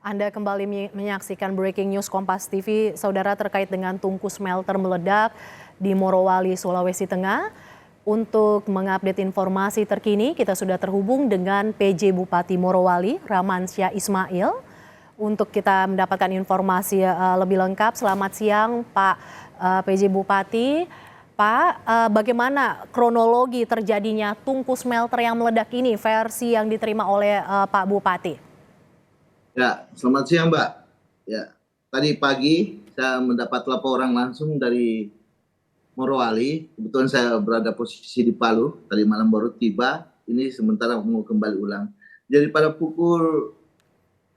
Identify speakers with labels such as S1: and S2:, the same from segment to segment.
S1: Anda kembali menyaksikan Breaking News Kompas TV, saudara, terkait dengan tungku smelter meledak di Morowali, Sulawesi Tengah. Untuk mengupdate informasi terkini, kita sudah terhubung dengan PJ Bupati Morowali, Ramansyah Ismail, untuk kita mendapatkan informasi lebih lengkap. Selamat siang, Pak PJ Bupati. Pak, bagaimana kronologi terjadinya tungku smelter yang meledak ini, versi yang diterima oleh Pak Bupati?
S2: Ya, selamat siang, Mbak. Ya, tadi pagi saya mendapat laporan langsung dari Morowali. Kebetulan saya berada posisi di Palu. Tadi malam baru tiba. Ini sementara mau kembali ulang. Jadi pada pukul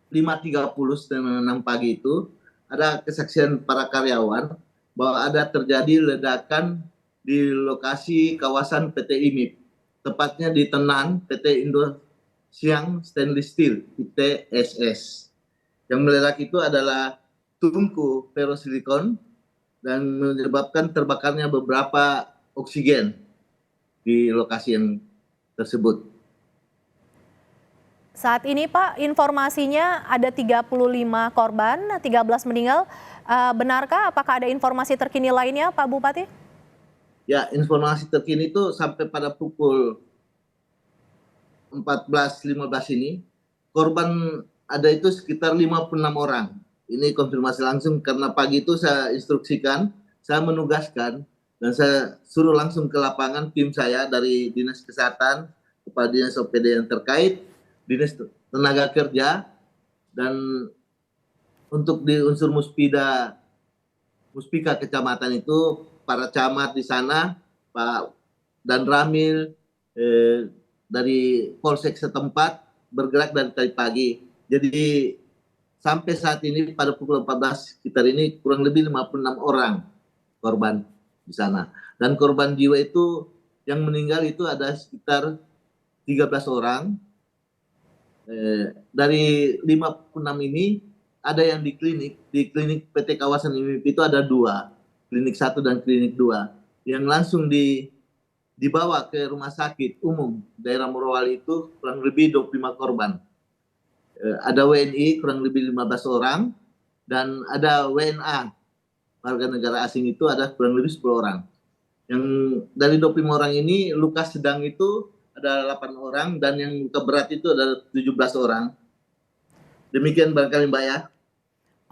S2: 5.30 dan 6 pagi itu ada kesaksian para karyawan bahwa ada terjadi ledakan di lokasi kawasan PT IMIP. Tepatnya di Tenan, PT Indo Siang Stainless Steel, ITSS. Yang meledak itu adalah tungku ferrosilikon dan menyebabkan terbakarnya beberapa oksigen di lokasi yang tersebut.
S1: Saat ini Pak, informasinya ada 35 korban, 13 meninggal. Benarkah, apakah ada informasi terkini lainnya Pak Bupati?
S2: Ya, informasi terkini itu sampai pada pukul 14.15 ini, korban ada itu sekitar 56 orang. Ini konfirmasi langsung karena pagi itu saya instruksikan, saya menugaskan, dan saya suruh langsung ke lapangan tim saya dari Dinas Kesehatan, kepala Dinas OPD yang terkait, Dinas Tenaga Kerja, dan untuk di unsur Muspika Kecamatan itu, para camat di sana, Pak Dan Ramil, dari Polsek setempat bergerak dari tadi pagi. Jadi sampai saat ini pada pukul 14 sekitar ini kurang lebih 56 orang korban di sana. Dan korban jiwa itu yang meninggal itu ada sekitar 13 orang. Dari 56 ini ada yang di klinik PT Kawasan IMIP itu ada 2, klinik 1 dan klinik 2 yang langsung dibawa ke rumah sakit umum daerah Morowali itu kurang lebih 25 korban. Ada WNI kurang lebih 15 orang dan ada WNA warga negara asing itu ada kurang lebih 10 orang. Yang dari 25 orang ini luka sedang itu ada 8 orang dan yang luka berat itu ada 17 orang. Demikian barangkali Mbak ya.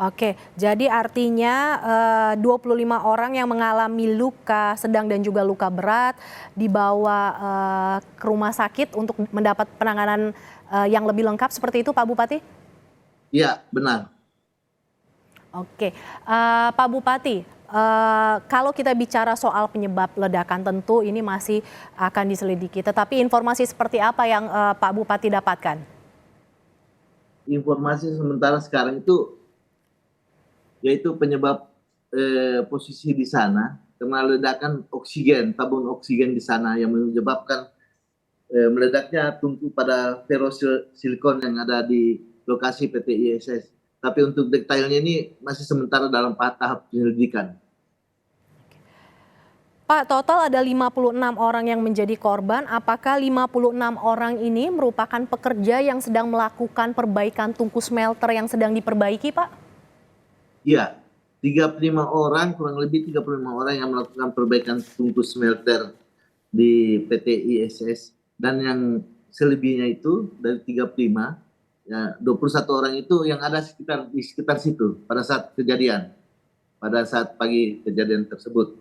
S1: Oke, jadi artinya 25 orang yang mengalami luka sedang dan juga luka berat dibawa ke rumah sakit untuk mendapat penanganan yang lebih lengkap, seperti itu Pak Bupati?
S2: Iya, benar.
S1: Oke, Pak Bupati, kalau kita bicara soal penyebab ledakan tentu ini masih akan diselidiki, tetapi informasi seperti apa yang Pak Bupati dapatkan?
S2: Informasi sementara sekarang itu yaitu penyebab posisi di sana karena ledakan oksigen, tabung oksigen di sana yang menyebabkan meledaknya tungku pada ferrosilikon yang ada di lokasi PT ISS. Tapi untuk detailnya ini masih sementara dalam tahap penyelidikan.
S1: Pak, total ada 56 orang yang menjadi korban. Apakah 56 orang ini merupakan pekerja yang sedang melakukan perbaikan tungku smelter yang sedang diperbaiki, Pak?
S2: Iya, 35 orang, kurang lebih 35 orang yang melakukan perbaikan tungku smelter di PT ISS. Dan yang selebihnya itu dari 35, ya 21 orang itu yang ada di sekitar situ pada saat kejadian, pada saat pagi kejadian tersebut.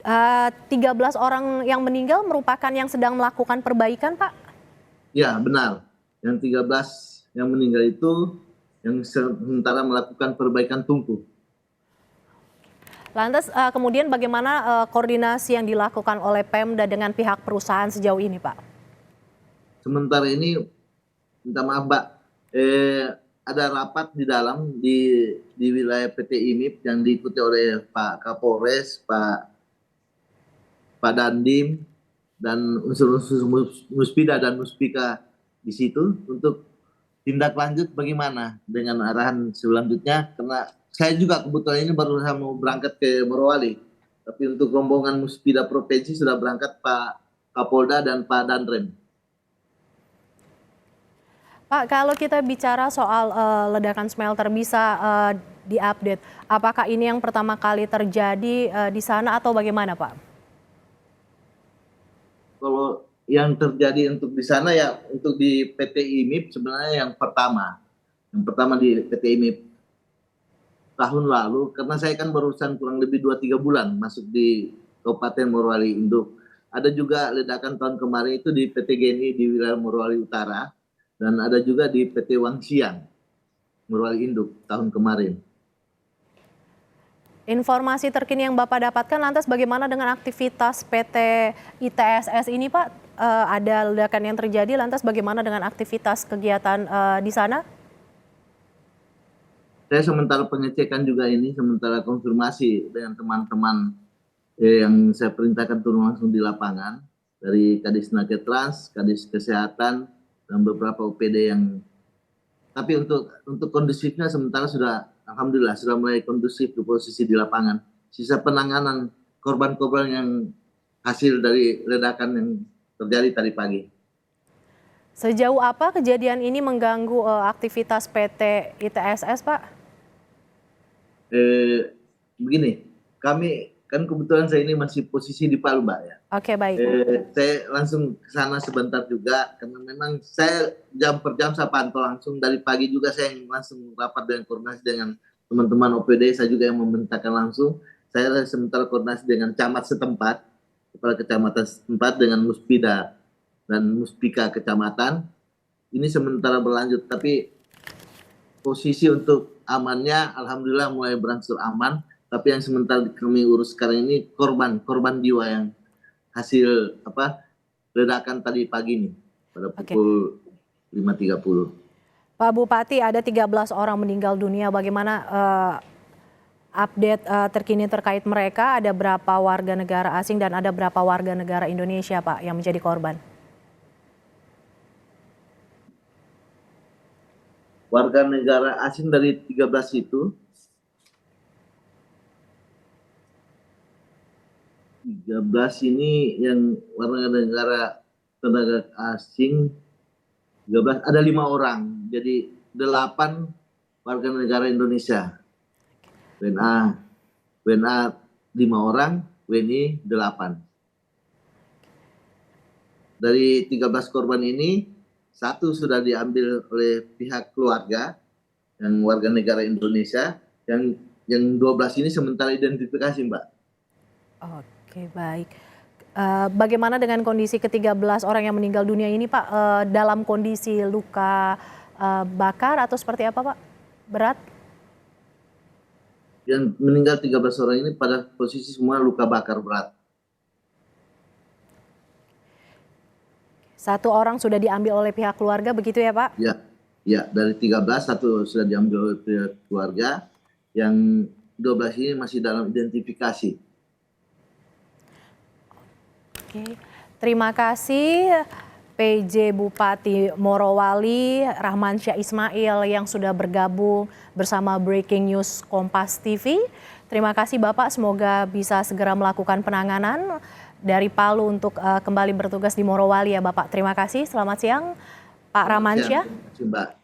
S1: 13 orang yang meninggal merupakan yang sedang melakukan perbaikan, Pak?
S2: Ya, benar. Yang 13 yang meninggal itu yang sementara melakukan perbaikan tungku.
S1: Lantas kemudian bagaimana koordinasi yang dilakukan oleh Pemda dengan pihak perusahaan sejauh ini, Pak?
S2: Sementara ini, minta maaf Mbak, ada rapat di dalam di wilayah PT IMIP yang diikuti oleh Pak Kapolres, Pak Dandim, dan unsur-unsur Muspida dan Muspika di situ untuk tindak lanjut bagaimana dengan arahan selanjutnya, karena saya juga kebetulan ini baru mau berangkat ke Morowali, tapi untuk rombongan Muspida Provinsi sudah berangkat Pak Kapolda dan Pak Danrem.
S1: Pak, kalau kita bicara soal ledakan smelter bisa diupdate, apakah ini yang pertama kali terjadi di sana atau bagaimana, Pak?
S2: Kalau yang terjadi untuk di sana ya untuk di PT IMIP sebenarnya yang pertama. Yang pertama di PT IMIP tahun lalu, karena saya kan berurusan kurang lebih 2-3 bulan masuk di Kabupaten Morowali Induk. Ada juga ledakan tahun kemarin itu di PT GNI di wilayah Morowali Utara, dan ada juga di PT Wangsiang, Morowali Induk tahun kemarin.
S1: Informasi terkini yang Bapak dapatkan lantas bagaimana dengan aktivitas PT ITSS ini, Pak? Ada ledakan yang terjadi, lantas bagaimana dengan aktivitas kegiatan di sana?
S2: Saya sementara pengecekan juga ini, sementara konfirmasi dengan teman-teman yang saya perintahkan turun langsung di lapangan dari Kadis Naketrans, Kadis Kesehatan, dan beberapa OPD yang. Tapi untuk kondusifnya sementara sudah, alhamdulillah sudah mulai kondusif di posisi di lapangan. Sisa penanganan korban-korban yang hasil dari ledakan yang terjadi tadi pagi.
S1: Sejauh apa kejadian ini mengganggu aktivitas PT ITSS, Pak?
S2: Begini, kami kan kebetulan saya ini masih posisi di Palu, Mbak ya.
S1: Oke, baik.
S2: Saya langsung ke sana sebentar juga karena memang saya jam per jam saya pantau langsung dari pagi juga, saya yang langsung rapat dengan koordinasi dengan teman-teman OPD, saya juga yang memerintahkan langsung. Saya sementara koordinasi dengan camat setempat, kepala kecamatan setempat dengan Muspida dan Muspika kecamatan. Ini sementara berlanjut, tapi posisi untuk amannya alhamdulillah mulai berangsur aman, tapi yang sementara kami urus sekarang ini korban jiwa yang hasil ledakan tadi pagi nih pada pukul 5.30.
S1: Pak Bupati, ada 13 orang meninggal dunia, bagaimana update terkini terkait mereka? Ada berapa warga negara asing dan ada berapa warga negara Indonesia, Pak, yang menjadi korban?
S2: Warga negara asing dari 13 itu, 13 ini yang warga negara tenaga asing 13, ada 5 orang, jadi 8 warga negara Indonesia. WNA 5 orang, WNI 8. Dari 13 korban ini, 1 sudah diambil oleh pihak keluarga yang warga negara Indonesia, yang 12 ini sementara identifikasi, Mbak.
S1: Oke, baik. Bagaimana dengan kondisi ke-13 orang yang meninggal dunia ini, Pak? Dalam kondisi luka bakar atau seperti apa, Pak? Berat?
S2: Yang meninggal 13 orang ini pada posisi semua luka bakar berat.
S1: 1 orang sudah diambil oleh pihak keluarga, begitu ya, Pak?
S2: Ya, dari 13, 1 sudah diambil oleh pihak keluarga, yang 12 ini masih dalam identifikasi.
S1: Oke, terima kasih PJ Bupati Morowali Rahmansyah Ismail yang sudah bergabung bersama Breaking News Kompas TV. Terima kasih Bapak, semoga bisa segera melakukan penanganan dari Palu untuk kembali bertugas di Morowali ya Bapak. Terima kasih, selamat siang Pak Rahmansyah.
S2: Terima kasih, Mbak.